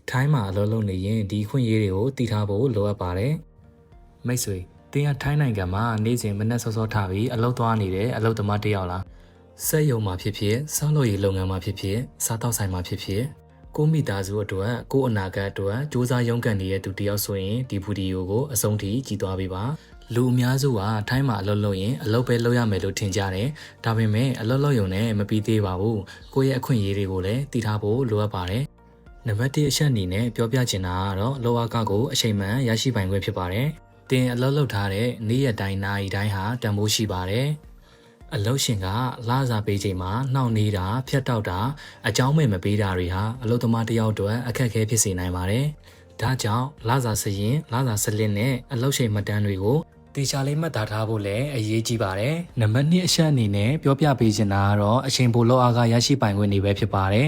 ထိုင်းမှာအလုပ်လုပ်နေရင်ဒီခွင့်ရေးတွေကိုတည်ထားဖို့လိုအပ်ပါတယ်မိတ်ဆွေတင်းကထိုင်းနိုင်ငံမှာနေ့စဉ်မနက်စောစောထားပြီးအလုပ်သွားနေတဲ့အလုပ်သမားတစ်ယောက်လားစက်ရုံမှာဖြစ်ဖြစ်စောက်လို့ရေးလုပ်ငန်းမှာဖြစ်ဖြစ်စားတောက်ဆိုင်မှာဖြစ်ဖြစ်ကိုမိသားစုအတွက်ကိုအနာဂတ်အတွက်စူးစမ်းရုန်းကန်နေတဲ့သူတယောက်ဆိုရင်ဒီဗီဒီယိုကိုအဆုံးထိကြည့်သွားပေးပါလူအများစုကထိုင်းမှာအလုပ်လုပ်ရင်အလုပ်ပဲလုပ်ရမယ်လို့ထင်ကြတယ်ဒါပေမဲ့အလုပ်လုပ်ရုံနဲ့မပြီးသေးပါဘူးကိုယ့်ရဲ့အခွင့်အရေးတွေကိုလည်းတည်ထားဖို့လိုအပ်ပါတယ်နံပါတ်1အချက်အနေနဲ့ပြောပြချင်တာကတော့လောအားကကိုအချိန်မှန်ရရှိပိုင်ခွင့်ဖြစ်ပါတယ်တင်အလုပ်လုပ်ထားတဲ့နေ့ရက်တိုင်းနာရီတိုင်းဟာတန်ဖိုးရှိပါတယ်အလုပ်ရှင်ကလစာပေးချိန်မှာနှောင့်နှေးတာဖြတ်တောက်တာအကြောင်းမဲ့မပေးတာတွေဟာအလုပ်သမားတစ်ယောက်အတွက်အခက်အခဲဖြစ်စေနိုင်ပါတယ်ဒါကြောင့်လစာစရင်လစာစလစ်နဲ့အလုပ်ချိန်မှတ်တမ်းတွေကိုတေချာလေးမှတ်သားထားဖို့လည်းအရေးကြီးပါတယ်နံပါတ်2အချက်အနေနဲ့ပြောပြပေးချင်တာကတော့အချိန်ပိုလောအားကရရှိပိုင်ခွင့်တွေပဲဖြစ်ပါတယ်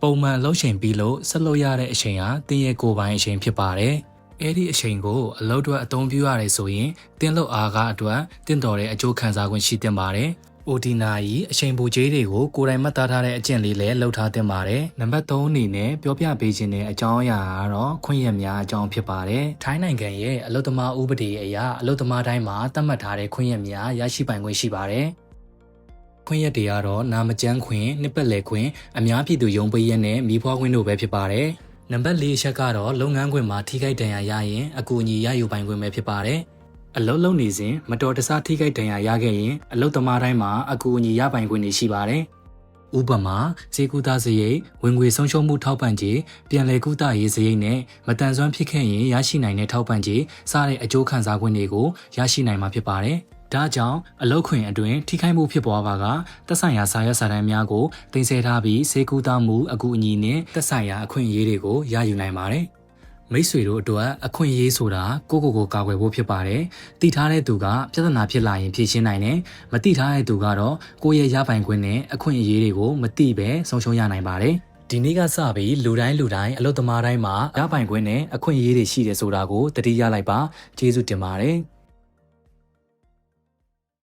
ပုံမှန်အလုပ်ချိန်ပြီးလို့ဆက်လုပ်ရတဲ့အချိန်ဟာတင်းရဲ့ကိုယ်ပိုင်အချိန်ဖြစ်ပါတယ်အဲ့ဒီအချိန်ကိုအလုပ်အတွက်အသုံးပြုရတယ်ဆိုရင်တင်းလုပ်အားကအတွက်တင်းတော်တဲ့အကျိုးခံစား권ရှိတင်ပါတယ်။ OT နာရီအချိန်ပိုကြေးတွေကိုကိုယ်တိုင်မှတ်သားထားတဲ့အကျင့်လေးလည်းလုပ်ထားတင်ပါတယ်။နံပါတ်3အနေနဲ့ပြောပြပေးခြင်းတဲ့အကြောင်းအရာကတော့ခွင့်ရများအကြောင်းဖြစ်ပါတယ်။ထိုင်းနိုင်ငံရဲ့အလုပ်သမားဥပဒေအရအလုပ်သမားတိုင်းမှာသတ်မှတ်ထားတဲ့ခွင့်ရများရရှိပိုင်ခွင့်ရှိပါတယ်။ခွင့်ရတွေကတော့နာမကျန်းခွင့်နှစ်ပတ်လည်ခွင့်အများပြည်သူရုံးပေးရနဲ့မိဖွားခွင့်တို့ပဲဖြစ်ပါတယ်။နံပါတ်4ချက်ကတော့လုပ်ငန်းခွင်မှာထိခိုက်ဒဏ်ရာရရင်အကူအညီရယူပိုင်ခွင့်ပဲဖြစ်ပါတယ်။အလုပ်လုပ်နေစဉ်မတော်တဆထိခိုက်ဒဏ်ရာရခဲ့ရင်အလုပ်သမားတိုင်းမှာအကူအညီရပိုင်ခွင့်ရှိပါတယ်။ဥပမာဈေးကူးသားစရိတ်ဝင်ငွေဆုံးရှုံးမှုထောက်ပံ့ကြေးပြန်လည်ကူးသားရေးစရိတ်နဲ့မတန်ဆွမ်းဖြစ်ခဲ့ရင်ရရှိနိုင်တဲ့ထောက်ပံ့ကြေးစတဲ့အကျိုးခံစား권တွေကိုရရှိနိုင်မှာဖြစ်ပါတယ်။ဒါကြောင့်အလုပ်ခွင်အတွင်းထိခိုက်မှုဖြစ်ပွားပါကသက်ဆိုင်ရာစာရွက်စာတမ်းများကိုတင်ဆက်ထားပြီးဈေးကူးသားမှုအကူအညီနဲ့သက်ဆိုင်ရာအခွင့်အရေးတွေကိုရယူနိုင်ပါတယ်။မိတ်ဆွေတို့အတွက်အခွင့်အရေးဆိုတာကိုကာကွယ်ဖို့ဖြစ်ပါတယ်။သိထားတဲ့သူကပြဿနာဖြစ်လာရင်ဖြေရှင်းနိုင်တယ်။မသိထားတဲ့သူကတော့ကိုယ့်ရဲ့ရပိုင်ခွင့်နဲ့အခွင့်အရေးတွေကိုမသိပဲဆုံးရှုံးရနိုင်ပါတယ်။ဒီနေ့ကစပြီးလူတိုင်းအလုပ်သမားတိုင်းမှာရပိုင်ခွင့်နဲ့အခွင့်အရေးတွေရှိတယ်ဆိုတာကိုသတိရလိုက်ပါကျေးဇူးတင်ပါတယ်။